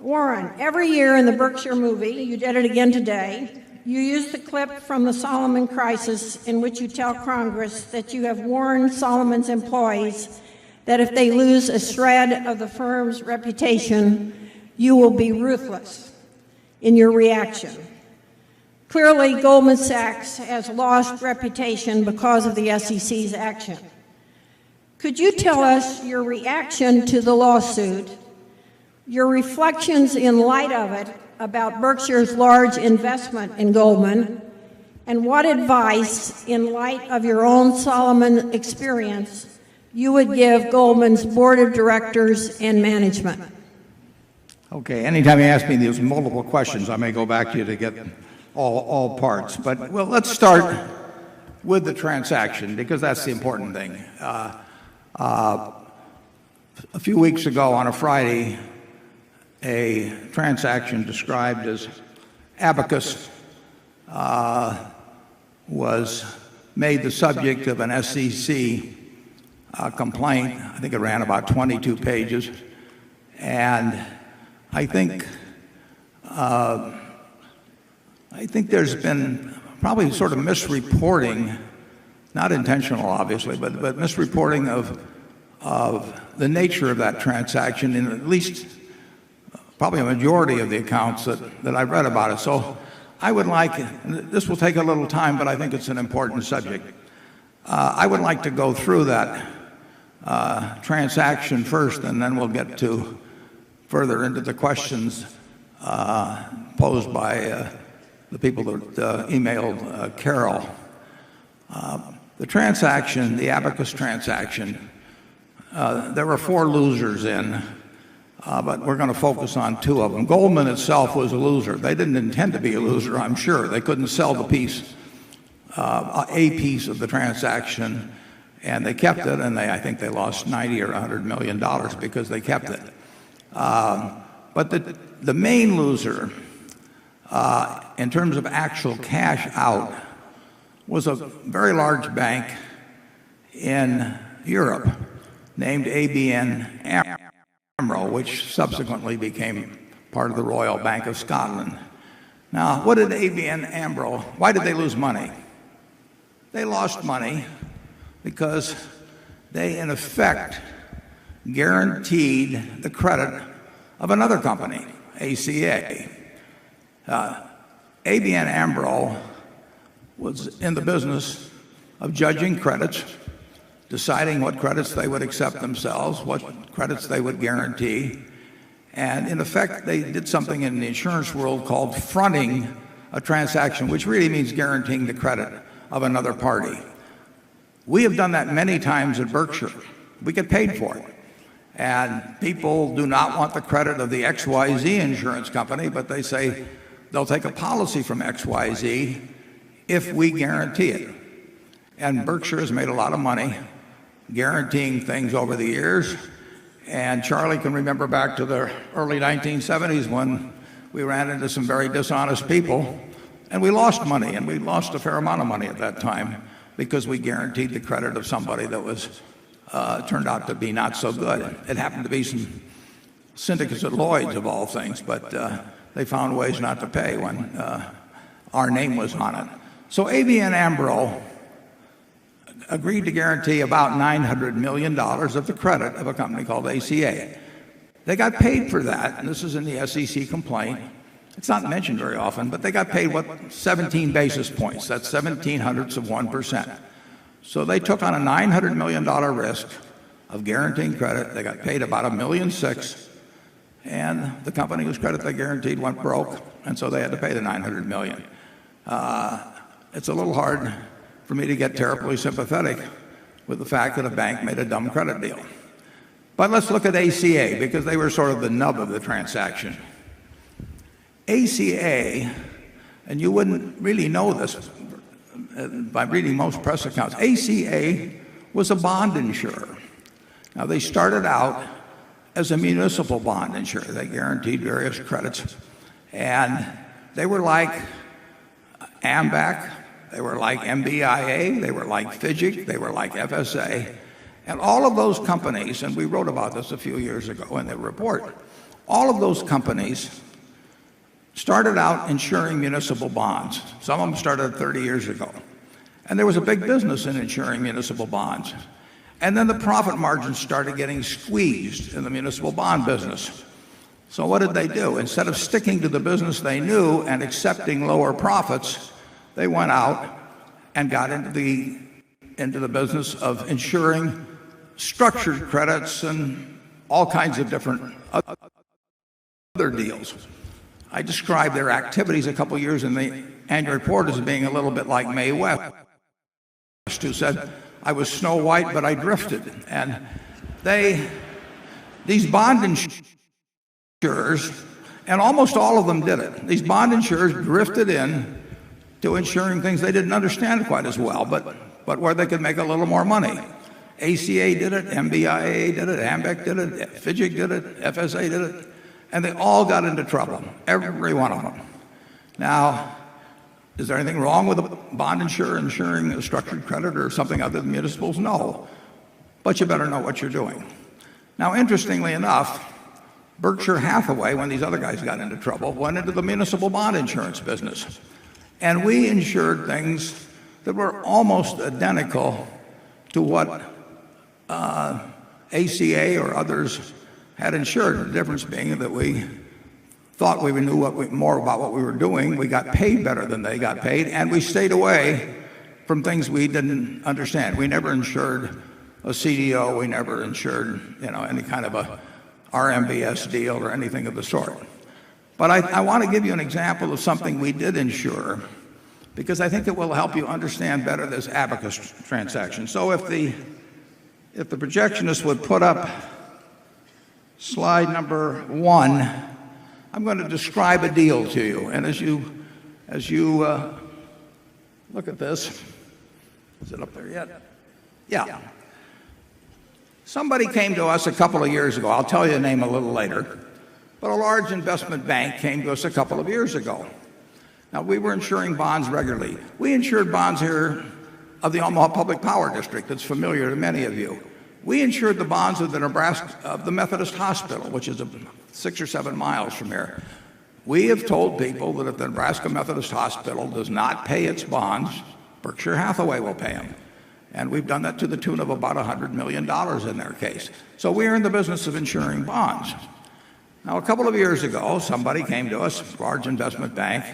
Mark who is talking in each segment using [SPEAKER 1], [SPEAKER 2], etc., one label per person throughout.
[SPEAKER 1] Warren, every year in the Berkshire movie, you did it again today, you use the clip from the Solomon crisis in which you tell Congress that you have warned Solomon's employees that if they lose a shred of the firm's reputation, you will be ruthless in your reaction. Clearly, Goldman Sachs has lost reputation because of the SEC's action. Could you tell us your reaction to the lawsuit, your reflections in light of it about Berkshire's large investment in Goldman, and what advice, in light of your own Solomon experience, you would give Goldman's board of directors and management?
[SPEAKER 2] Okay, anytime you ask me these multiple questions, I may go back to you to get all parts. But, well, let's start with the transaction, because that's the important thing. A few weeks ago on a Friday, a transaction described as abacus was made the subject of an SEC complaint. I think it ran about 22 pages. And I think there's been probably sort of misreporting, not intentional obviously, but misreporting of the nature of that transaction in at least probably a majority of the accounts that I've read about it. So I would like, and this will take a little time, but I think it's an important subject. I would like to go through that transaction first, and then we'll get to further into the questions posed by the people that emailed Carol. The transaction, the abacus transaction, there were 4 losers in, but we're going to focus on 2 of them. Goldman itself was a loser. They didn't intend to be a loser, I'm sure. They couldn't sell the piece, a piece of the transaction, and they kept it, and I think they lost $90 or $100 million because they kept it. But the main loser, in terms of actual cash out, was a very large bank in Europe named ABN AMRO, which subsequently became part of the Royal Bank of Scotland. Now, what did ABN AMRO, why did they lose money? They lost money because they, in effect, guaranteed the credit of another company, ACA. ABN AMRO was in the business of judging credits, deciding what credits they would accept themselves, what credits they would guarantee. And in effect, they did something in the insurance world called fronting a transaction, which really means guaranteeing the credit of another party. We have done that many times at Berkshire. We get paid for it. And people do not want the credit of the XYZ insurance company, but they say they'll take a policy from XYZ if we guarantee it. And Berkshire has made a lot of money guaranteeing things over the years. And Charlie can remember back to the early 1970s when we ran into some very dishonest people, and we lost money, and we lost a fair amount of money at that time because we guaranteed the credit of somebody that was turned out to be not so good. It happened to be some syndicates at Lloyd's of all things, but they found ways not to pay when our name was on it. So ABN AMRO agreed to guarantee about $900 million of the credit of a company called ACA. They got paid for that, and this is in the SEC complaint. It's not mentioned very often, but they got paid, 17 basis points. That's 0.17%. So they took on a $900 million risk of guaranteeing credit. They got paid about $1.6 million, and the company whose credit they guaranteed went broke, and so they had to pay the $900 million. It's a little hard for me to get terribly sympathetic with the fact that a bank made a dumb credit deal. But let's look at ACA, because they were sort of the nub of the transaction. ACA, and you wouldn't really know this by reading most press accounts, ACA was a bond insurer. Now, they started out as a municipal bond insurer. They guaranteed various credits, and they were like AMBAC, they were like MBIA, they were like FIGIC, they were like FSA, and all of those companies, and we wrote about this a few years ago in the report, All of those companies started out insuring municipal bonds. Some of them started 30 years ago. And there was a big business in insuring municipal bonds. And then the profit margins started getting squeezed in the municipal bond business. So what did they do? Instead of sticking to the business they knew and accepting lower profits, they went out and got into the business of insuring structured credits and all kinds of different other deals. I described their activities a couple years in the annual report as being a little bit like Mae West, who said, I was Snow White, but I drifted. And these bond insurers, and almost all of them did it, these bond insurers drifted in to insuring things they didn't understand quite as well, but where they could make a little more money. ACA did it, MBIA did it, AMBEC did it, FIGIC did it, FSA did it, and they all got into trouble, every one of them. Now, is there anything wrong with a bond insurer insuring a structured credit or something other than municipals? No. But you better know what you're doing. Now, interestingly enough, Berkshire Hathaway, when these other guys got into trouble, went into the municipal bond insurance business. And we insured things that were almost identical to what ACA or others had insured. The difference being that we thought we knew more about what we were doing. We got paid better than they got paid, and we stayed away from things we didn't understand. We never insured a CDO. We never insured, any kind of a RMBS deal or anything of the sort. But I want to give you an example of something we did insure, because I think it will help you understand better this abacus transaction. So if the projectionist would put up slide number 1, I'm going to describe a deal to you. And as you look at this, is it up there yet? Yeah. Somebody came to us a couple of years ago. I'll tell you the name a little later. But a large investment bank came to us a couple of years ago. Now, we were insuring bonds regularly. We insured bonds here of the Omaha Public Power District. That's familiar to many of you. We insured the bonds of the Methodist Hospital, which is 6 or 7 miles from here. We have told people that if the Nebraska Methodist Hospital does not pay its bonds, Berkshire Hathaway will pay them. And we've done that to the tune of about $100 million in their case. So we are in the business of insuring bonds. Now, a couple of years ago, somebody came to us, a large investment bank,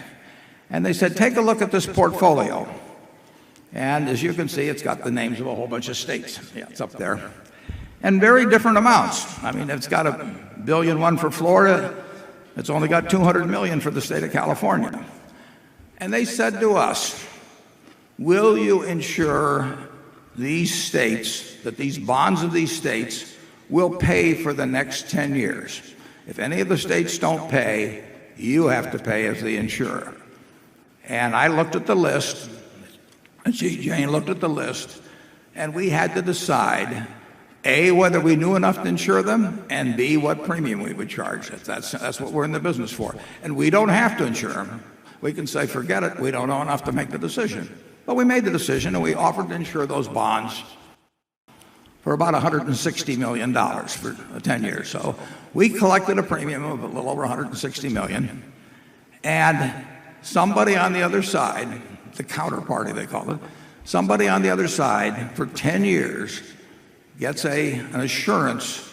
[SPEAKER 2] and they said, take a look at this portfolio. And as you can see, it's got the names of a whole bunch of states. Yeah, it's up there. And very different amounts. I mean, it's got $1.1 billion for Florida. It's only got $200 million for the state of California. And they said to us, will you insure these states, that these bonds of these states will pay for the next 10 years? If any of the states don't pay, you have to pay as the insurer. And I looked at the list, and Jane looked at the list, and we had to decide, A, whether we knew enough to insure them, and B, what premium we would charge. That's what we're in the business for. And we don't have to insure them. We can say, forget it, we don't know enough to make the decision. But we made the decision, and we offered to insure those bonds for about $160 million for 10 years. So we collected a premium of a little over $160 million. And somebody on the other side, the counterparty they call it, somebody on the other side for 10 years gets an assurance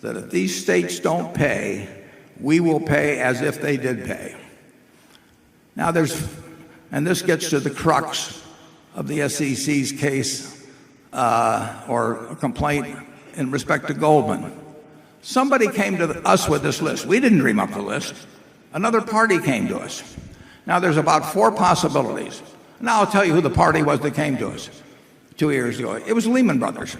[SPEAKER 2] that if these states don't pay, we will pay as if they did pay. Now and this gets to the crux of the SEC's case or a complaint in respect to Goldman. Somebody came to us with this list. We didn't dream up the list. Another party came to us. Now there's about 4 possibilities. Now I'll tell you who the party was that came to us 2 years ago. It was Lehman Brothers.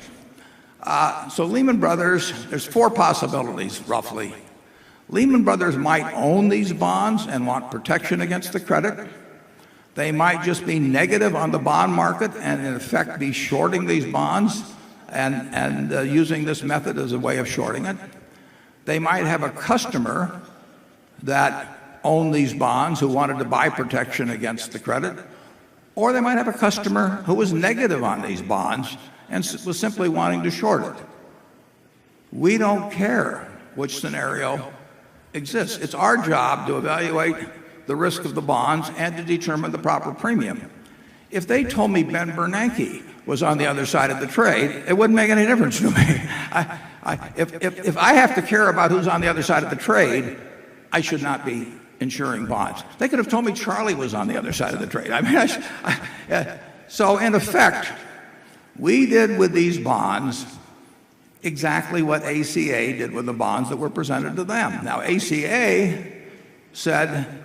[SPEAKER 2] So Lehman Brothers, there's 4 possibilities roughly. Lehman Brothers might own these bonds and want protection against the credit. They might just be negative on the bond market and in effect be shorting these bonds and using this method as a way of shorting it. They might have a customer that owned these bonds who wanted to buy protection against the credit. Or they might have a customer who was negative on these bonds and was simply wanting to short it. We don't care which scenario exists. It's our job to evaluate the risk of the bonds and to determine the proper premium. If they told me Ben Bernanke was on the other side of the trade, it wouldn't make any difference to me. If I have to care about who's on the other side of the trade, I should not be insuring bonds. They could have told me Charlie was on the other side of the trade. I mean, so in effect, we did with these bonds exactly what ACA did with the bonds that were presented to them. Now, ACA said,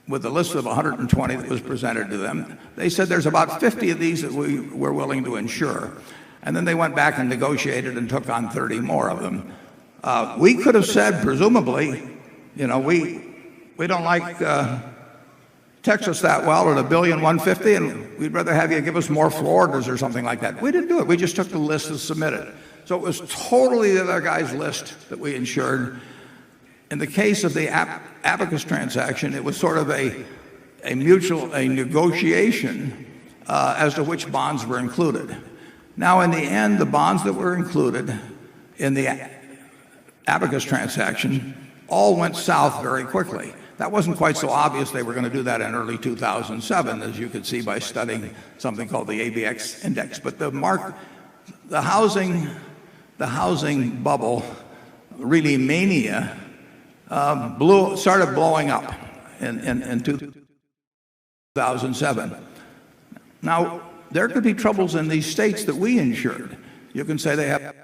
[SPEAKER 2] with the list of 120 that was presented to them, they said there's about 50 of these that we were willing to insure. And then they went back and negotiated and took on 30 more of them. We could have said, presumably, you know, we don't like Texas that well at $1,150,000,000, and we'd rather have you give us more Floridas or something like that. We didn't do it. We just took the list and submitted. So it was totally the other guy's list that we insured. In the case of the Abacus transaction, it was sort of a negotiation as to which bonds were included. Now, in the end, the bonds that were included in the Abacus transaction all went south very quickly. That wasn't quite so obvious they were going to do that in early 2007, as you could see by studying something called the ABX index. But the housing bubble, really mania, started blowing up in 2007. Now, there could be troubles in these states that we insured. You can say they have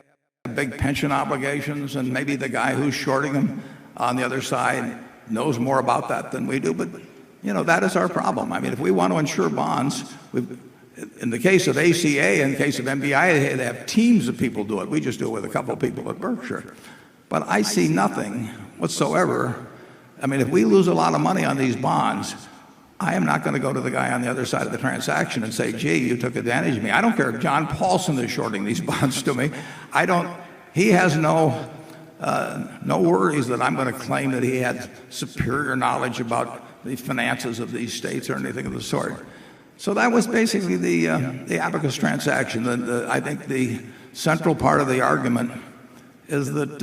[SPEAKER 2] big pension obligations, and maybe the guy who's shorting them on the other side knows more about that than we do. But, you know, that is our problem. I mean, if we want to insure bonds, in the case of ACA, in the case of MBI, they have teams of people do it. We just do it with a couple of people at Berkshire. But I see nothing whatsoever. I mean, if we lose a lot of money on these bonds, I am not going to go to the guy on the other side of the transaction and say, gee, you took advantage of me. I don't care if John Paulson is shorting these bonds to me. He has no worries that I'm going to claim that he had superior knowledge about the finances of these states or anything of the sort. So that was basically the Abacus transaction. I think the central part of the argument is that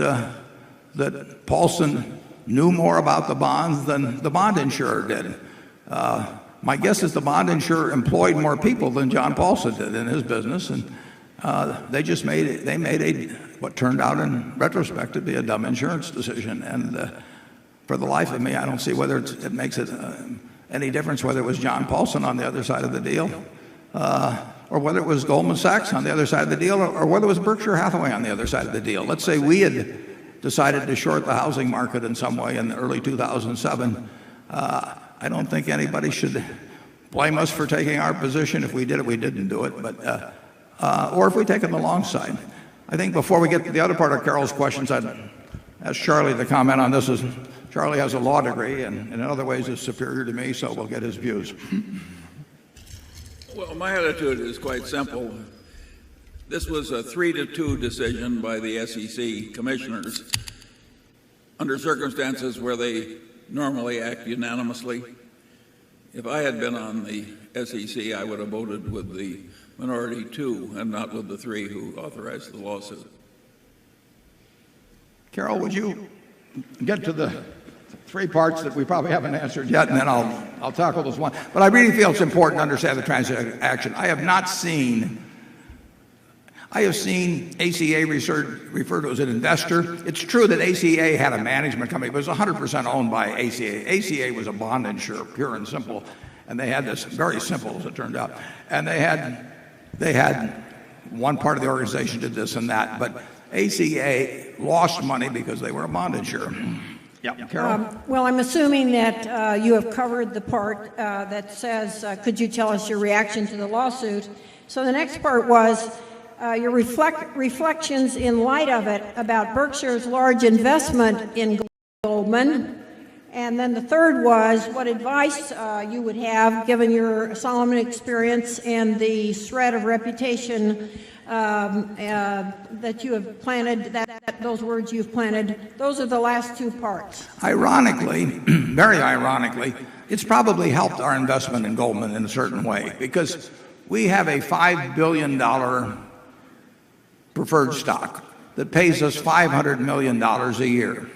[SPEAKER 2] Paulson knew more about the bonds than the bond insurer did. My guess is the bond insurer employed more people than John Paulson did in his business, and they made what turned out in retrospect to be a dumb insurance decision. And for the life of me, I don't see whether it makes it any difference whether it was John Paulson on the other side of the deal, or whether it was Goldman Sachs on the other side of the deal, or whether it was Berkshire Hathaway on the other side of the deal. Let's say we had decided to short the housing market in some way in early 2007. I don't think anybody should blame us for taking our position. If we did it, we didn't do it. But or if we take it the long side. I think before we get to the other part of Carol's questions, I'd ask Charlie to comment on this. Charlie has a law degree and in other ways is superior to me, so we'll get his views.
[SPEAKER 3] Well, my attitude is quite simple. This was a 3-2 decision by the SEC commissioners under circumstances where they normally act unanimously. If I had been on the SEC, I would have voted with the minority 2 and not with the 3 who authorized the lawsuit.
[SPEAKER 2] Carol, would you get to the 3 parts that we probably haven't answered yet, and then I'll tackle this one. But I really feel it's important to understand the transaction. I have seen ACA referred to as an investor. It's true that ACA had a management company, but it was 100% owned by ACA. ACA was a bond insurer, pure and simple, and they had this very simple, as it turned out. And they had one part of the organization did this and that, but ACA lost money because they were a bond insurer. Yeah, Carol?
[SPEAKER 1] Well, I'm assuming that you have covered the part that says, could you tell us your reaction to the lawsuit? So the next part was your reflections in light of it about Berkshire's large investment in Goldman. And then the third was what advice you would have, given your Solomon experience and the thread of reputation that you have planted, those words you've planted. Those are the last 2 parts.
[SPEAKER 2] Ironically, very ironically, it's probably helped our investment in Goldman in a certain way, because we have a $5 billion preferred stock that pays us $500 million a year.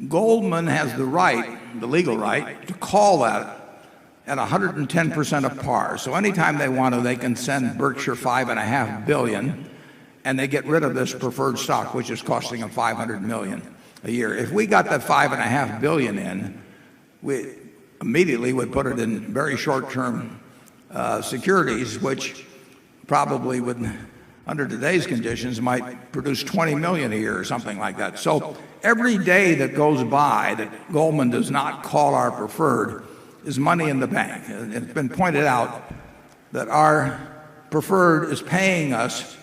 [SPEAKER 2] Goldman has the right, the legal right, to call that at 110% of par. So anytime they want to, they can send Berkshire $5.5 billion, and they get rid of this preferred stock, which is costing them $500 million a year. If we got that $5.5 billion in, we immediately would put it in very short-term securities, which probably would, under today's conditions, might produce $20 million a year or something like that. So every day that goes by that Goldman does not call our preferred is money in the bank. It's been pointed out that our preferred is paying us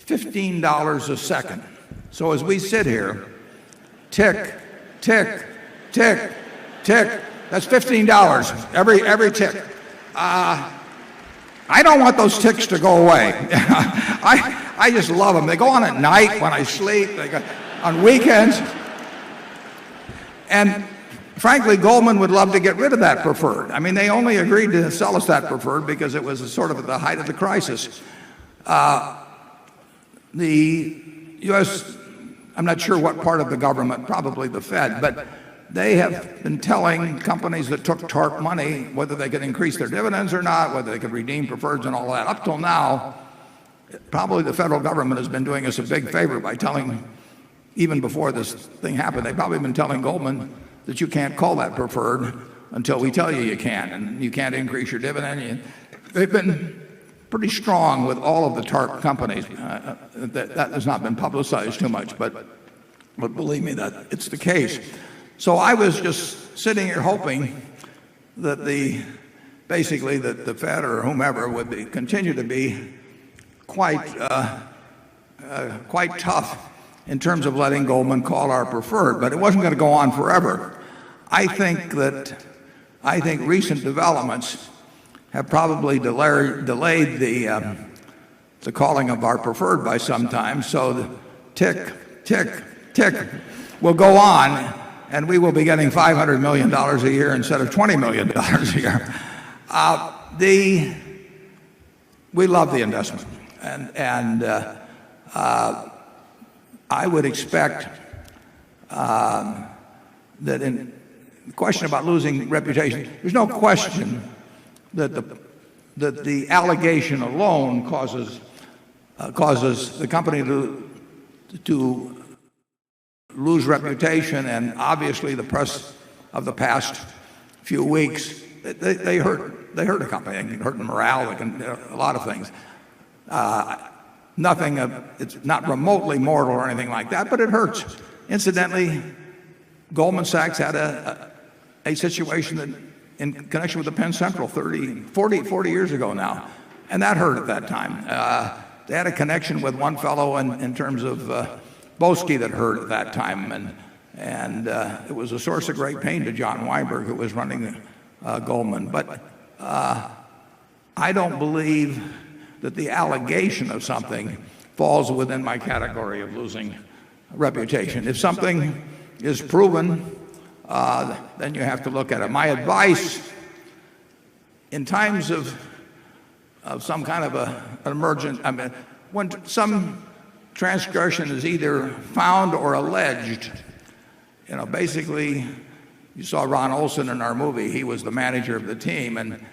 [SPEAKER 2] $15 a second. So as we sit here, tick, tick, tick, tick, that's $15 every tick. I don't want those ticks to go away. I just love them. They go on at night when I sleep. They go on weekends. And frankly, Goldman would love to get rid of that preferred. I mean, they only agreed to sell us that preferred because it was sort of at the height of the crisis. The U.S., I'm not sure what part of the government, probably the Fed, but they have been telling companies that took TARP money whether they could increase their dividends or not, whether they could redeem preferreds and all that. Up till now, probably the federal government has been doing us a big favor by telling, even before this thing happened, they've probably been telling Goldman that you can't call that preferred until we tell you you can, and you can't increase your dividend. They've been pretty strong with all of the TARP companies. That has not been publicized too much, but believe me, that it's the case. So I was just sitting here hoping that basically the Fed or whomever would continue to be quite tough in terms of letting Goldman call our preferred, but it wasn't going to go on forever. I think recent developments have probably delayed the calling of our preferred by some time. So the tick, tick, tick will go on, and we will be getting $500 million a year instead of $20 million a year. We love the investment, and I would expect that in the question about losing reputation, there's no question that the allegation alone causes the company to lose reputation, and obviously the press of the past few weeks, they hurt a company. It can hurt the morale, it can a lot of things. Nothing, it's not remotely mortal or anything like that, but it hurts. Incidentally, Goldman Sachs had a situation that in connection with the Penn Central 40 years ago now, and that hurt at that time. They had a connection with one fellow in terms of Boesky that hurt at that time, and it was a source of great pain to John Weinberg, who was running Goldman. But I don't believe that the allegation of something falls within my category of losing reputation. If something is proven, then you have to look at it. My advice in times of some kind of an emergent, I mean, when some transgression is either found or alleged, basically, you saw Ron Olson in our movie. He was the manager of the team, and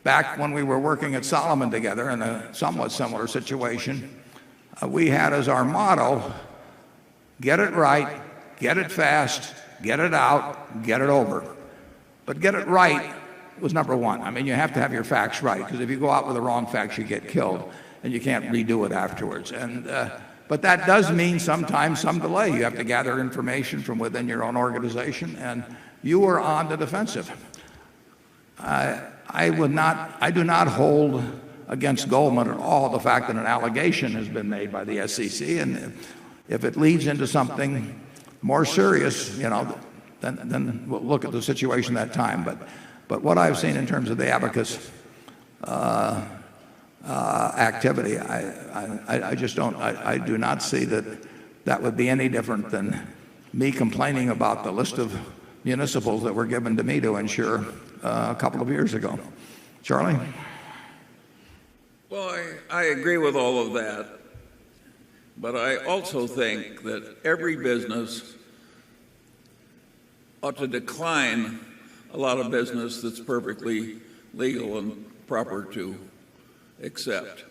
[SPEAKER 2] back when we were working at Solomon together in a somewhat similar situation, we had as our motto, get it right, get it fast, get it out, get it over. But get it right was number one. I mean, you have to have your facts right, because if you go out with the wrong facts, you get killed, and you can't redo it afterwards. But that does mean sometimes some delay. You have to gather information from within your own organization, and you are on the defensive. I do not hold against Goldman at all the fact that an allegation has been made by the SEC, and if it leads into something more serious, then we'll look at the situation at that time. But what I've seen in terms of the abacus activity, I just don't. I do not see that would be any different than me complaining about the list of municipals that were given to me to insure a couple of years ago. Charlie?
[SPEAKER 3] Well, I agree with all of that, but I also think that every business ought to decline a lot of business that's perfectly legal and proper to accept.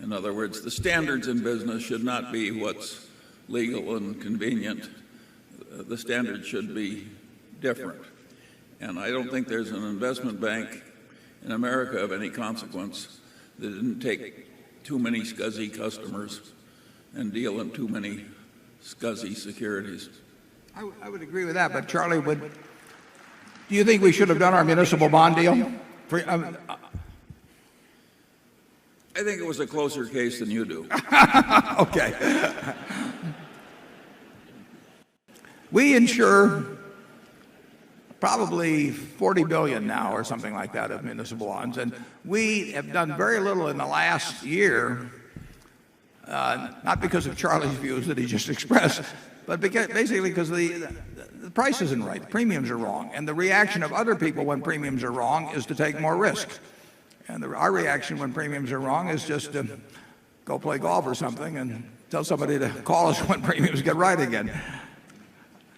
[SPEAKER 3] In other words, the standards in business should not be what's legal and convenient. The standards should be different. And I don't think there's an investment bank in America of any consequence that didn't take too many scuzzy customers and deal in too many scuzzy securities.
[SPEAKER 2] I would agree with that, but Charlie, do you think we should have done our municipal bond deal?
[SPEAKER 3] I think it was a closer case than you do.
[SPEAKER 2] Okay. We insure probably 40 billion now or something like that of municipal bonds, and we have done very little in the last year, not because of Charlie's views that he just expressed, but basically because the price isn't right, the premiums are wrong, and the reaction of other people when premiums are wrong is to take more risk. And our reaction when premiums are wrong is just to go play golf or something and tell somebody to call us when premiums get right again.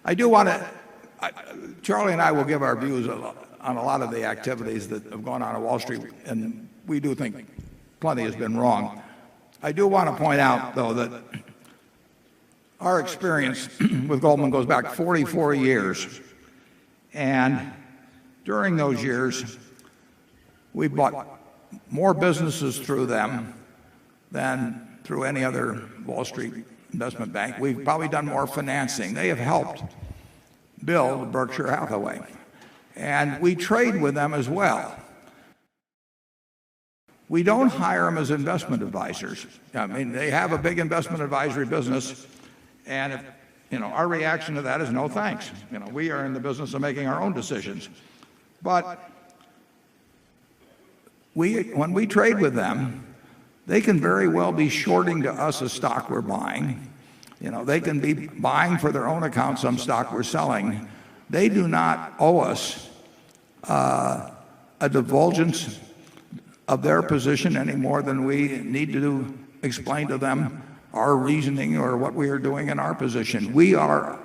[SPEAKER 2] I do want to, Charlie and I will give our views on a lot of the activities that have gone on at Wall Street, and we do think plenty has been wrong. I do want to point out, though, that our experience with Goldman goes back 44 years, and during those years, we bought more businesses through them than through any other Wall Street investment bank. We've probably done more financing. They have helped build Berkshire Hathaway, and we trade with them as well. We don't hire them as investment advisors. I mean, they have a big investment advisory business, and our reaction to that is no thanks. We are in the business of making our own decisions. But when we trade with them, they can very well be shorting to us a stock we're buying. They can be buying for their own account some stock we're selling. They do not owe us a divulgence of their position any more than we need to explain to them our reasoning or what we are doing in our position. We are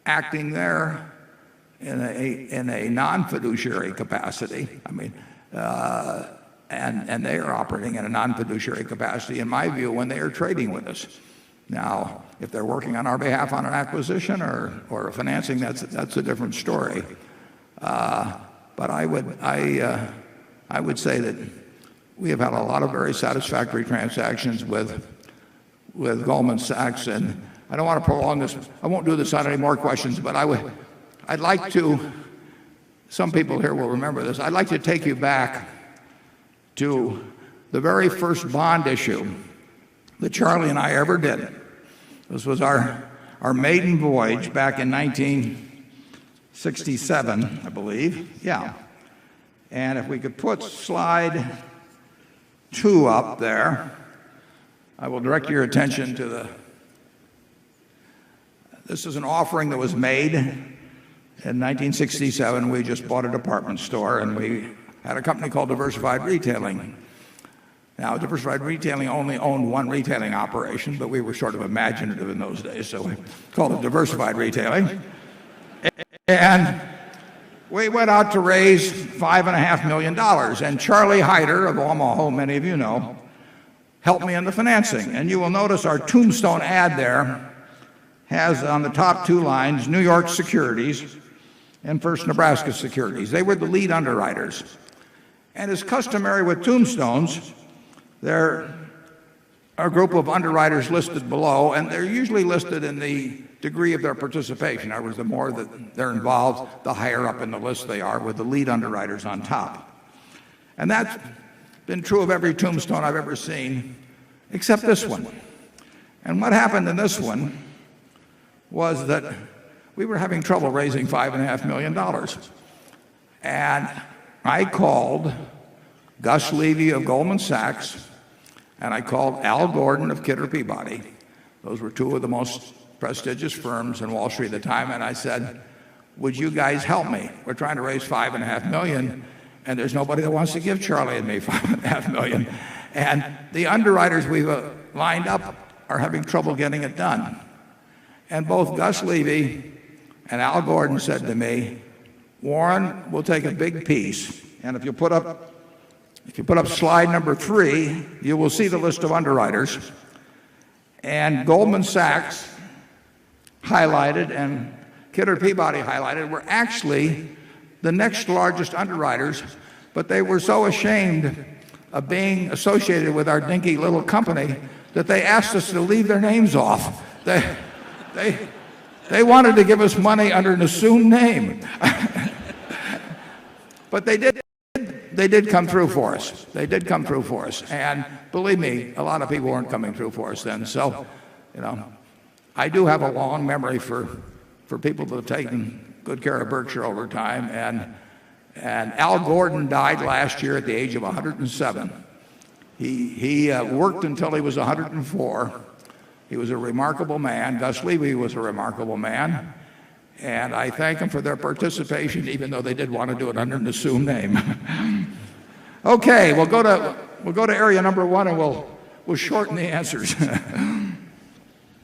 [SPEAKER 2] acting there in a non-fiduciary capacity. I mean, and they are operating in a non-fiduciary capacity, in my view, when they are trading with us. Now, if they're working on our behalf on an acquisition or a financing, that's a different story. But I would say that we have had a lot of very satisfactory transactions with Goldman Sachs, and I don't want to prolong this. I won't do this on any more questions, but I'd like to. Some people here will remember this. I'd like to take you back to the very first bond issue that Charlie and I ever did. This was our maiden voyage back in 1967, I believe. Yeah. And if we could put slide 2 up there, I will direct your attention to this is an offering that was made in 1967. We just bought a department store, and we had a company called Diversified Retailing. Now, Diversified Retailing only owned one retailing operation, but we were sort of imaginative in those days, so we called it Diversified Retailing. And we went out to raise $5.5 million, and Charlie Hyder of Omaha, many of you know, helped me in the financing. And you will notice our tombstone ad there has on the top 2 lines New York Securities and First Nebraska Securities. They were the lead underwriters. And as customary with tombstones, there are a group of underwriters listed below, and they're usually listed in the degree of their participation. In other words, the more that they're involved, the higher up in the list they are, with the lead underwriters on top. And that's been true of every tombstone I've ever seen, except this one. And what happened in this one was that we were having trouble raising $5.5 million. And I called Gus Levy of Goldman Sachs, and I called Al Gordon of Kidder Peabody. Those were 2 of the most prestigious firms in Wall Street at the time, and I said, would you guys help me? We're trying to raise $5.5 million, and there's nobody that wants to give Charlie and me $5.5 million. And the underwriters we've lined up are having trouble getting it done. And both Gus Levy And Al Gordon said to me, Warren, we'll take a big piece. And if you put up slide number 3, you will see the list of underwriters. And Goldman Sachs highlighted and Kidder Peabody highlighted were actually the next largest underwriters, but they were so ashamed of being associated with our dinky little company that they asked us to leave their names off. They wanted to give us money under an assumed name. But they did come through for us. They did come through for us. And believe me, a lot of people weren't coming through for us then. So, I do have a long memory for people that have taken good care of Berkshire over time. And Al Gordon died last year at the age of 107. He worked until he was 104. He was a remarkable man. Gus Levy was a remarkable man. And I thank them for their participation, even though they did want to do it under an assumed name. Okay, we'll go to area number 1, and we'll shorten the answers.